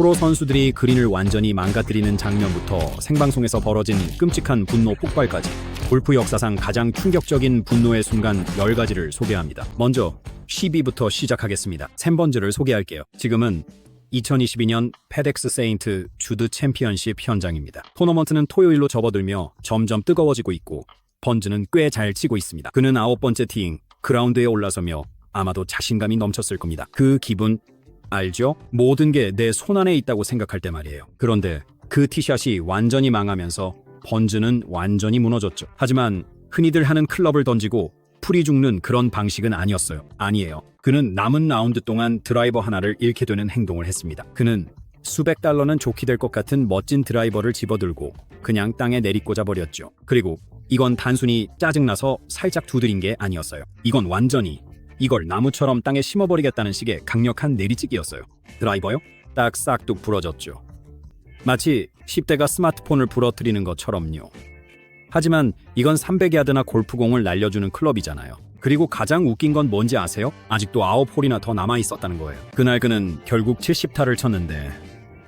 프로 선수들이 그린을 완전히 망가뜨리는 장면부터 생방송에서 벌어진 끔찍한 분노 폭발까지 골프 역사상 가장 충격적인 분노의 순간 10가지를 소개합니다. 먼저 10위부터 시작하겠습니다. 샘번즈를 소개할게요. 지금은 2022년 페덱스 세인트 주드 챔피언십 현장입니다. 토너먼트는 토요일로 접어들며 점점 뜨거워지고 있고 번즈는 꽤 잘 치고 있습니다. 그는 9번째 티잉 그라운드에 올라서며 아마도 자신감이 넘쳤을 겁니다. 그 기분 알죠? 모든 게 내 손안에 있다고 생각할 때 말이에요. 그런데 그 티샷이 완전히 망하면서 번즈는 완전히 무너졌죠. 하지만 흔히들 하는 클럽을 던지고 풀이 죽는 그런 방식은 아니었어요. 아니에요. 그는 남은 라운드 동안 드라이버 하나를 잃게 되는 행동을 했습니다. 그는 수백 달러는 좋게 될 것 같은 멋진 드라이버를 집어들고 그냥 땅에 내리꽂아 버렸죠. 그리고 이건 단순히 짜증나서 살짝 두드린 게 아니었어요. 이건 완전히 이걸 나무처럼 땅에 심어버리겠다는 식의 강력한 내리찍기였어요. 드라이버요? 딱 싹둑 부러졌죠. 마치 10대가 스마트폰을 부러뜨리는 것처럼요. 하지만 이건 300야드나 골프공을 날려주는 클럽이잖아요. 그리고 가장 웃긴 건 뭔지 아세요? 아직도 9홀이나 더 남아있었다는 거예요. 그날 그는 결국 70타를 쳤는데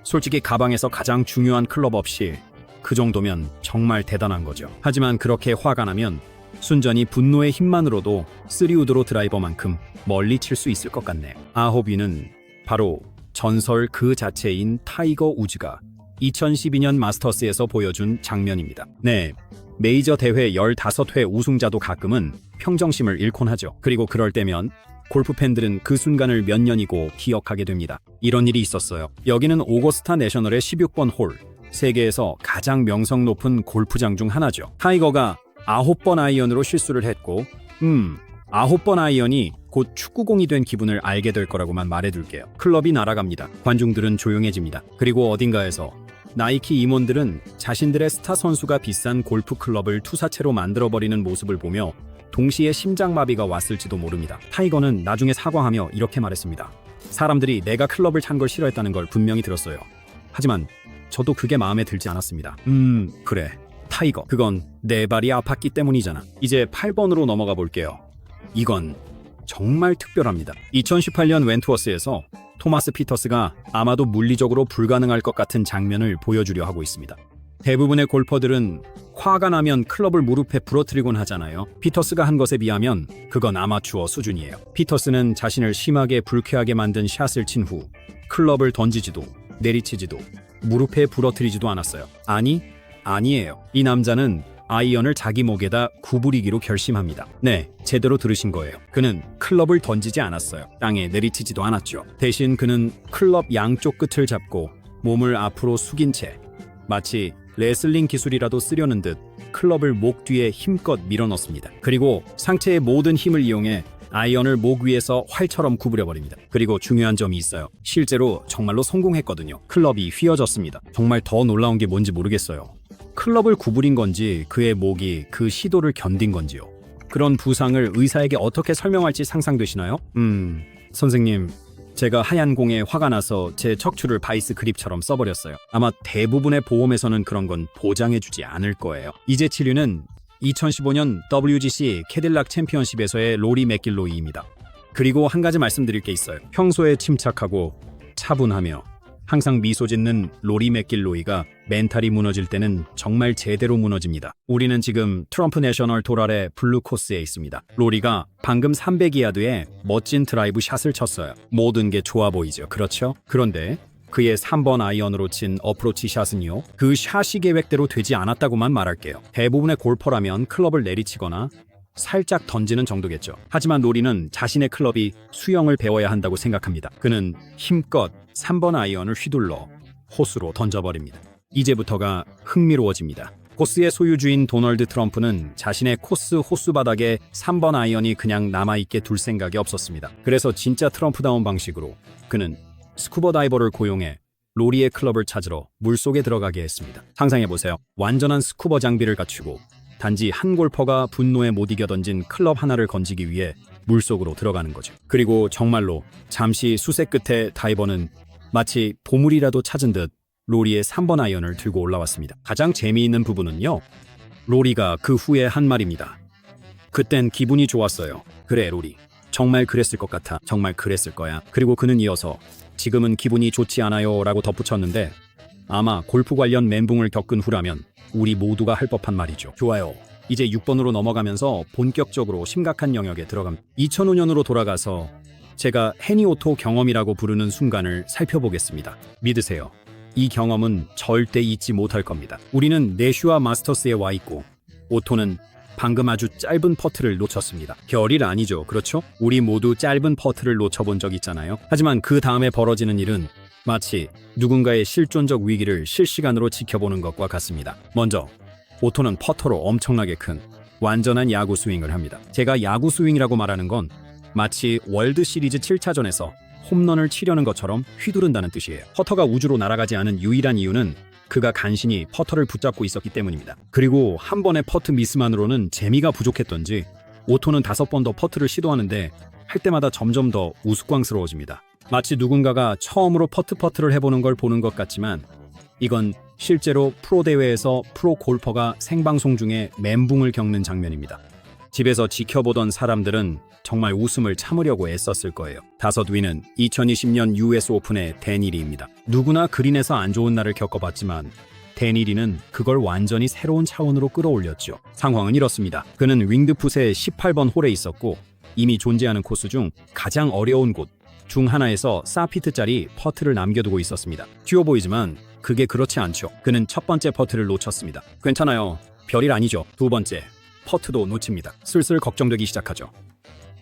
솔직히 가방에서 가장 중요한 클럽 없이 그 정도면 정말 대단한 거죠. 하지만 그렇게 화가 나면 순전히 분노의 힘만으로도 3우드로 드라이버만큼 멀리 칠 수 있을 것 같네요. 9위는 바로 전설 그 자체인 타이거 우즈가 2012년 마스터스에서 보여준 장면입니다. 네, 메이저 대회 15회 우승자도 가끔은 평정심을 잃곤 하죠. 그리고 그럴 때면 골프 팬들은 그 순간을 몇 년이고 기억하게 됩니다. 이런 일이 있었어요. 여기는 오거스타 내셔널의 16번 홀, 세계에서 가장 명성 높은 골프장 중 하나죠. 타이거가 9번 아이언으로 실수를 했고 9번 아이언이 곧 축구공이 된 기분을 알게 될 거라고만 말해둘게요. 클럽이 날아갑니다. 관중들은 조용해집니다. 그리고 어딘가에서 나이키 임원들은 자신들의 스타 선수가 비싼 골프 클럽을 투사체로 만들어버리는 모습을 보며 동시에 심장마비가 왔을지도 모릅니다. 타이거는 나중에 사과하며 이렇게 말했습니다. 사람들이 내가 클럽을 찬 걸 싫어했다는 걸 분명히 들었어요. 하지만 저도 그게 마음에 들지 않았습니다. 그래. 타이거, 그건 내 발이 아팠기 때문이잖아. 이제 8번으로 넘어가 볼게요. 이건 정말 특별합니다. 2018년 웬투어스에서 토마스 피터스가 아마도 물리적으로 불가능할 것 같은 장면을 보여주려 하고 있습니다. 대부분의 골퍼들은 화가 나면 클럽을 무릎에 부러뜨리곤 하잖아요. 피터스가 한 것에 비하면 그건 아마추어 수준이에요. 피터스는 자신을 심하게 불쾌하게 만든 샷을 친 후 클럽을 던지지도 내리치지도 무릎에 부러뜨리지도 않았어요. 아니에요. 이 남자는 아이언을 자기 목에다 구부리기로 결심합니다. 네, 제대로 들으신 거예요. 그는 클럽을 던지지 않았어요. 땅에 내리치지도 않았죠. 대신 그는 클럽 양쪽 끝을 잡고 몸을 앞으로 숙인 채 마치 레슬링 기술이라도 쓰려는 듯 클럽을 목 뒤에 힘껏 밀어넣습니다. 그리고 상체의 모든 힘을 이용해 아이언을 목 위에서 활처럼 구부려버립니다. 그리고 중요한 점이 있어요. 실제로 정말로 성공했거든요. 클럽이 휘어졌습니다. 정말 더 놀라운 게 뭔지 모르겠어요. 클럽을 구부린 건지 그의 목이 그 시도를 견딘 건지요. 그런 부상을 의사에게 어떻게 설명할지 상상되시나요? 선생님, 제가 하얀 공에 화가 나서 제 척추를 바이스 그립처럼 써버렸어요. 아마 대부분의 보험에서는 그런 건 보장해주지 않을 거예요. 이제 치료는 2015년 WGC 캐딜락 챔피언십에서의 로리 맥길로이입니다. 그리고 한 가지 말씀드릴 게 있어요. 평소에 침착하고 차분하며 항상 미소 짓는 로리 맥길로이가 멘탈이 무너질 때는 정말 제대로 무너집니다. 우리는 지금 트럼프 내셔널 도랄의 블루 코스에 있습니다. 로리가 방금 300야드에 멋진 드라이브 샷을 쳤어요. 모든 게 좋아 보이죠. 그렇죠? 그런데 그의 3번 아이언으로 친 어프로치 샷은요, 그 샷이 계획대로 되지 않았다고만 말할게요. 대부분의 골퍼라면 클럽을 내리치거나 살짝 던지는 정도겠죠. 하지만 로리는 자신의 클럽이 수영을 배워야 한다고 생각합니다. 그는 힘껏 3번 아이언을 휘둘러 호수로 던져버립니다. 이제부터가 흥미로워집니다. 코스의 소유주인 도널드 트럼프는 자신의 코스 호수 바닥에 3번 아이언이 그냥 남아있게 둘 생각이 없었습니다. 그래서 진짜 트럼프다운 방식으로 그는 스쿠버 다이버를 고용해 로리의 클럽을 찾으러 물속에 들어가게 했습니다. 상상해보세요. 완전한 스쿠버 장비를 갖추고 단지 한 골퍼가 분노에 못 이겨 던진 클럽 하나를 건지기 위해 물속으로 들어가는 거죠. 그리고 정말로 잠시 수색 끝에 다이버는 마치 보물이라도 찾은 듯 로리의 3번 아이언을 들고 올라왔습니다. 가장 재미있는 부분은요, 로리가 그 후에 한 말입니다. 그땐 기분이 좋았어요. 그래, 로리. 정말 그랬을 것 같아. 정말 그랬을 거야. 그리고 그는 이어서 지금은 기분이 좋지 않아요 라고 덧붙였는데 아마 골프 관련 멘붕을 겪은 후라면 우리 모두가 할 법한 말이죠. 좋아요. 이제 6번으로 넘어가면서 본격적으로 심각한 영역에 들어갑니다. 2005년으로 돌아가서 제가 해니오토 경험이라고 부르는 순간을 살펴보겠습니다. 믿으세요. 이 경험은 절대 잊지 못할 겁니다. 우리는 내슈아 마스터스에 와 있고 오토는 방금 아주 짧은 퍼트를 놓쳤습니다. 결일 아니죠, 그렇죠? 우리 모두 짧은 퍼트를 놓쳐본 적 있잖아요. 하지만 그 다음에 벌어지는 일은 마치 누군가의 실존적 위기를 실시간으로 지켜보는 것과 같습니다. 먼저 오토는 퍼터로 엄청나게 큰 완전한 야구 스윙을 합니다. 제가 야구 스윙이라고 말하는 건 마치 월드 시리즈 7차전에서 홈런을 치려는 것처럼 휘두른다는 뜻이에요. 퍼터가 우주로 날아가지 않은 유일한 이유는 그가 간신히 퍼터를 붙잡고 있었기 때문입니다. 그리고 한 번의 퍼트 미스만으로는 재미가 부족했던지 오토는 5번 더 퍼트를 시도하는데 할 때마다 점점 더 우스꽝스러워집니다. 마치 누군가가 처음으로 퍼트를 해보는 걸 보는 것 같지만 이건 실제로 프로 대회에서 프로 골퍼가 생방송 중에 멘붕을 겪는 장면입니다. 집에서 지켜보던 사람들은 정말 웃음을 참으려고 애썼을 거예요. 5위는 2020년 US 오픈의 데니리입니다. 누구나 그린에서 안 좋은 날을 겪어봤지만 데니리는 그걸 완전히 새로운 차원으로 끌어올렸죠. 상황은 이렇습니다. 그는 윙드풋의 18번 홀에 있었고 이미 존재하는 코스 중 가장 어려운 곳 중 하나에서 4피트짜리 퍼트를 남겨두고 있었습니다. 쉬워 보이지만 그게 그렇지 않죠. 그는 첫 번째 퍼트를 놓쳤습니다. 괜찮아요. 별일 아니죠. 두 번째 퍼트도 놓칩니다. 슬슬 걱정되기 시작하죠.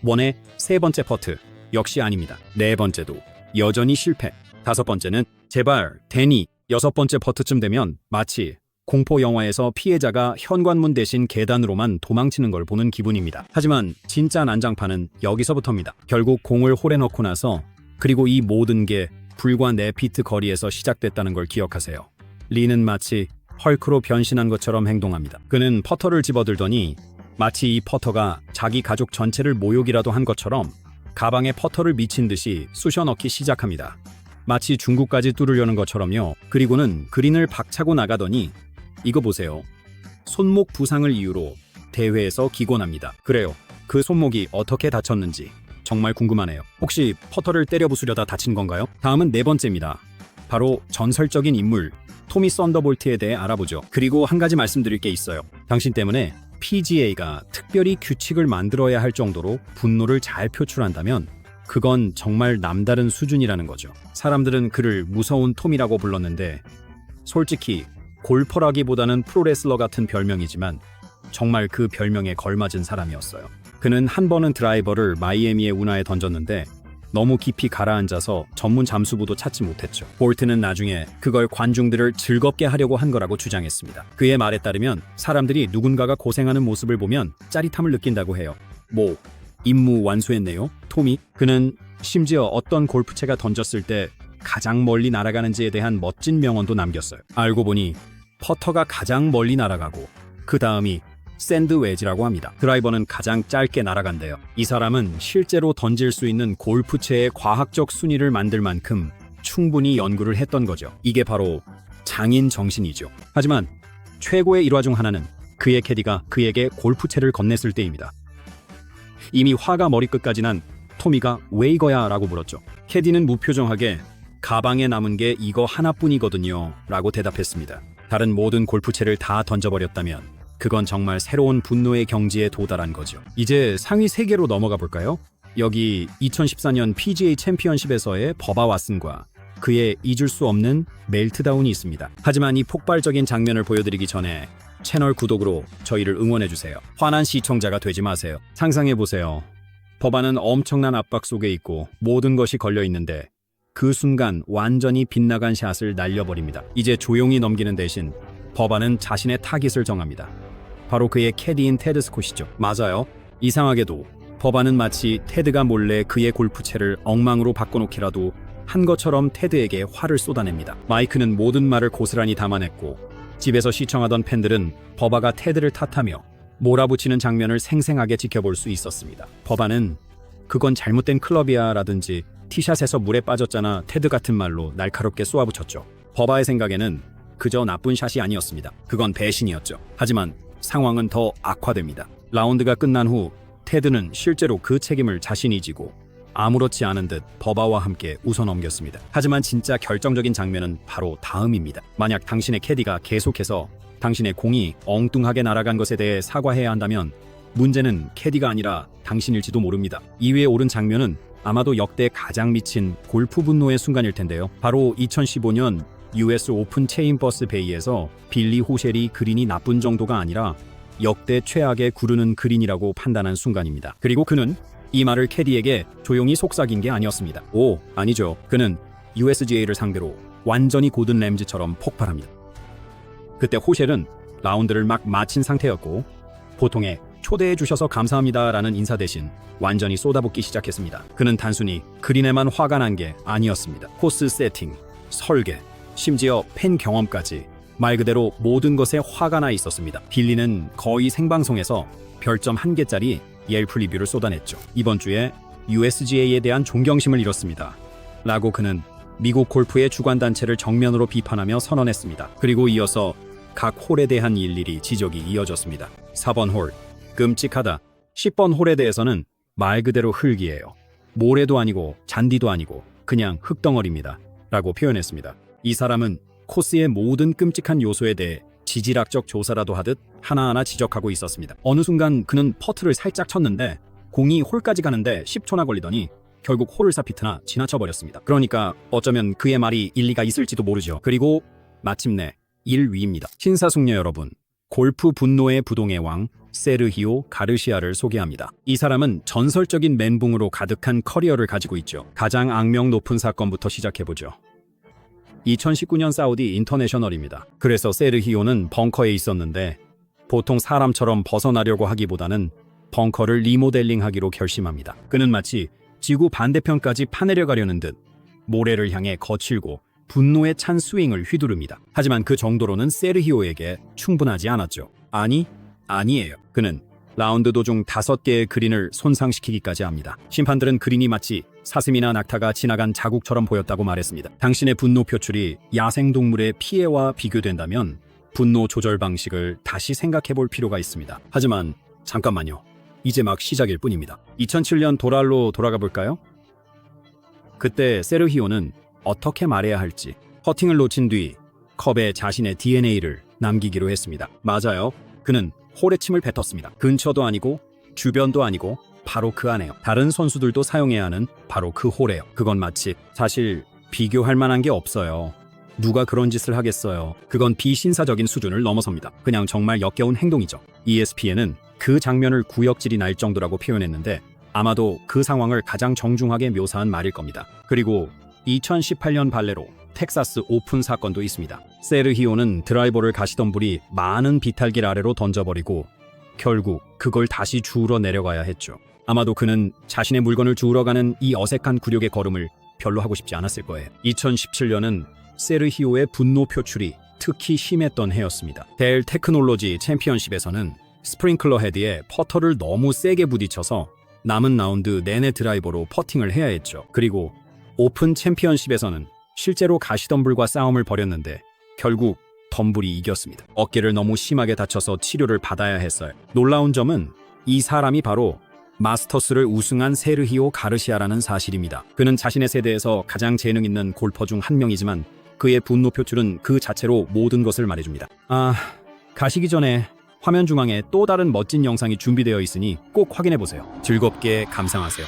원의 세 번째 퍼트 역시 아닙니다. 네 번째도 여전히 실패. 5번째는 제발 데니. 6번째 퍼트쯤 되면 마치 공포 영화에서 피해자가 현관문 대신 계단으로만 도망치는 걸 보는 기분입니다. 하지만 진짜 난장판은 여기서부터입니다. 결국 공을 홀에 넣고 나서 그리고 이 모든 게 불과 4피트 거리에서 시작됐다는 걸 기억하세요. 리는 마치 헐크로 변신한 것처럼 행동합니다. 그는 퍼터를 집어들더니 마치 이 퍼터가 자기 가족 전체를 모욕이라도 한 것처럼 가방에 퍼터를 미친 듯이 쑤셔 넣기 시작합니다. 마치 중국까지 뚫으려는 것처럼요. 그리고는 그린을 박차고 나가더니 이거 보세요. 손목 부상을 이유로 대회에서 기권합니다. 그래요. 그 손목이 어떻게 다쳤는지 정말 궁금하네요. 혹시 퍼터를 때려 부수려다 다친 건가요? 다음은 4번째입니다. 바로 전설적인 인물 토미 썬더볼트에 대해 알아보죠. 그리고 한 가지 말씀드릴 게 있어요. 당신 때문에 PGA가 특별히 규칙을 만들어야 할 정도로 분노를 잘 표출한다면 그건 정말 남다른 수준이라는 거죠. 사람들은 그를 무서운 톰이라고 불렀는데 솔직히 골퍼라기보다는 프로레슬러 같은 별명이지만 정말 그 별명에 걸맞은 사람이었어요. 그는 한 번은 드라이버를 마이애미의 운하에 던졌는데 너무 깊이 가라앉아서 전문 잠수부도 찾지 못했죠. 볼트는 나중에 그걸 관중들을 즐겁게 하려고 한 거라고 주장했습니다. 그의 말에 따르면 사람들이 누군가가 고생하는 모습을 보면 짜릿함을 느낀다고 해요. 뭐 임무 완수했네요, 톰이. 그는 심지어 어떤 골프채가 던졌을 때 가장 멀리 날아가는지에 대한 멋진 명언도 남겼어요. 알고 보니 퍼터가 가장 멀리 날아가고 그 다음이 샌드 웨지라고 합니다. 드라이버는 가장 짧게 날아간대요. 이 사람은 실제로 던질 수 있는 골프채의 과학적 순위를 만들 만큼 충분히 연구를 했던 거죠. 이게 바로 장인 정신이죠. 하지만 최고의 일화 중 하나는 그의 캐디가 그에게 골프채를 건넸을 때입니다. 이미 화가 머리끝까지 난 토미가 왜 이거야 라고 물었죠. 캐디는 무표정하게 가방에 남은 게 이거 하나뿐이거든요 라고 대답했습니다. 다른 모든 골프채를 다 던져버렸다면 그건 정말 새로운 분노의 경지에 도달한 거죠. 이제 상위 3개로 넘어가 볼까요? 여기 2014년 PGA 챔피언십에서의 버바 왓슨과 그의 잊을 수 없는 멜트다운이 있습니다. 하지만 이 폭발적인 장면을 보여드리기 전에 채널 구독으로 저희를 응원해주세요. 화난 시청자가 되지 마세요. 상상해보세요. 버바는 엄청난 압박 속에 있고 모든 것이 걸려있는데 그 순간 완전히 빗나간 샷을 날려버립니다. 이제 조용히 넘기는 대신 버바는 자신의 타깃을 정합니다. 바로 그의 캐디인 테드 스콧이죠. 맞아요. 이상하게도 버바는 마치 테드가 몰래 그의 골프채를 엉망으로 바꿔놓기라도 한 것처럼 테드에게 화를 쏟아냅니다. 마이크는 모든 말을 고스란히 담아냈고 집에서 시청하던 팬들은 버바가 테드를 탓하며 몰아붙이는 장면을 생생하게 지켜볼 수 있었습니다. 버바는 그건 잘못된 클럽이야 라든지 티샷에서 물에 빠졌잖아 테드 같은 말로 날카롭게 쏘아붙였죠. 버바의 생각에는 그저 나쁜 샷이 아니었습니다. 그건 배신이었죠. 하지만 상황은 더 악화됩니다. 라운드가 끝난 후 테드는 실제로 그 책임을 자신이 지고 아무렇지 않은 듯 버바와 함께 웃어넘겼습니다. 하지만 진짜 결정적인 장면은 바로 다음입니다. 만약 당신의 캐디가 계속해서 당신의 공이 엉뚱하게 날아간 것에 대해 사과해야 한다면 문제는 캐디가 아니라 당신일지도 모릅니다. 2위에 오른 장면은 아마도 역대 가장 미친 골프 분노의 순간일 텐데요. 바로 2015년 US 오픈 체인버스 베이에서 빌리 호셸이 그린이 나쁜 정도가 아니라 역대 최악의 구르는 그린이라고 판단한 순간입니다. 그리고 그는 이 말을 캐디에게 조용히 속삭인 게 아니었습니다. 아니죠. 그는 USGA를 상대로 완전히 고든 램즈처럼 폭발합니다. 그때 호셸은 라운드를 막 마친 상태였고 보통의 초대해 주셔서 감사합니다라는 인사 대신 완전히 쏟아붓기 시작했습니다. 그는 단순히 그린에만 화가 난 게 아니었습니다. 코스 세팅, 설계, 심지어 팬 경험까지 말 그대로 모든 것에 화가 나 있었습니다. 빌리는 거의 생방송에서 별점 1개짜리 옐프 리뷰를 쏟아냈죠. 이번 주에 USGA에 대한 존경심을 잃었습니다. 라고 그는 미국 골프의 주관단체를 정면으로 비판하며 선언했습니다. 그리고 이어서 각 홀에 대한 일일이 지적이 이어졌습니다. 4번 홀, 끔찍하다. 10번 홀에 대해서는 말 그대로 흙이에요. 모래도 아니고 잔디도 아니고 그냥 흙덩어리입니다. 라고 표현했습니다. 이 사람은 코스의 모든 끔찍한 요소에 대해 지질학적 조사라도 하듯 하나하나 지적하고 있었습니다. 어느 순간 그는 퍼트를 살짝 쳤는데 공이 홀까지 가는데 10초나 걸리더니 결국 홀을 사피트나 지나쳐버렸습니다. 그러니까 어쩌면 그의 말이 일리가 있을지도 모르죠. 그리고 마침내 1위입니다. 신사숙녀 여러분, 골프 분노의 부동의 왕 세르히오 가르시아를 소개합니다. 이 사람은 전설적인 멘붕으로 가득한 커리어를 가지고 있죠. 가장 악명 높은 사건부터 시작해보죠. 2019년 사우디 인터내셔널입니다. 그래서 세르히오는 벙커에 있었는데 보통 사람처럼 벗어나려고 하기보다는 벙커를 리모델링하기로 결심합니다. 그는 마치 지구 반대편까지 파내려가려는 듯 모래를 향해 거칠고 분노에 찬 스윙을 휘두릅니다. 하지만 그 정도로는 세르히오에게 충분하지 않았죠. 아니에요. 그는 라운드 도중 5개의 그린을 손상시키기까지 합니다. 심판들은 그린이 마치 사슴이나 낙타가 지나간 자국처럼 보였다고 말했습니다. 당신의 분노 표출이 야생동물의 피해와 비교된다면 분노 조절 방식을 다시 생각해 볼 필요가 있습니다. 하지만 잠깐만요. 이제 막 시작일 뿐입니다. 2007년 도랄로 돌아가 볼까요? 그때 세르히오는 어떻게 말해야 할지 퍼팅을 놓친 뒤 컵에 자신의 DNA를 남기기로 했습니다. 맞아요. 그는 홀에 침을 뱉었습니다. 근처도 아니고 주변도 아니고 바로 그 안에요. 다른 선수들도 사용해야 하는 바로 그 홀에요. 그건 마치 사실 비교할 만한 게 없어요. 누가 그런 짓을 하겠어요. 그건 비신사적인 수준을 넘어섭니다. 그냥 정말 역겨운 행동이죠. ESPN은 그 장면을 구역질이 날 정도라고 표현했는데 아마도 그 상황을 가장 정중하게 묘사한 말일 겁니다. 그리고 2018년 발레로 텍사스 오픈 사건도 있습니다. 세르히오는 드라이버를 가시던 분이 많은 비탈길 아래로 던져버리고 결국 그걸 다시 주우러 내려가야 했죠. 아마도 그는 자신의 물건을 주우러 가는 이 어색한 굴욕의 걸음을 별로 하고 싶지 않았을 거예요. 2017년은 세르히오의 분노 표출이 특히 심했던 해였습니다. 델 테크놀로지 챔피언십에서는 스프링클러 헤드에 퍼터를 너무 세게 부딪혀서 남은 라운드 내내 드라이버로 퍼팅을 해야 했죠. 그리고 오픈 챔피언십에서는 실제로 가시덤불과 싸움을 벌였는데 결국 덤불이 이겼습니다. 어깨를 너무 심하게 다쳐서 치료를 받아야 했어요. 놀라운 점은 이 사람이 바로 마스터스를 우승한 세르히오 가르시아라는 사실입니다. 그는 자신의 세대에서 가장 재능 있는 골퍼 중 한 명이지만 그의 분노 표출은 그 자체로 모든 것을 말해줍니다. 가시기 전에 화면 중앙에 또 다른 멋진 영상이 준비되어 있으니 꼭 확인해보세요. 즐겁게 감상하세요.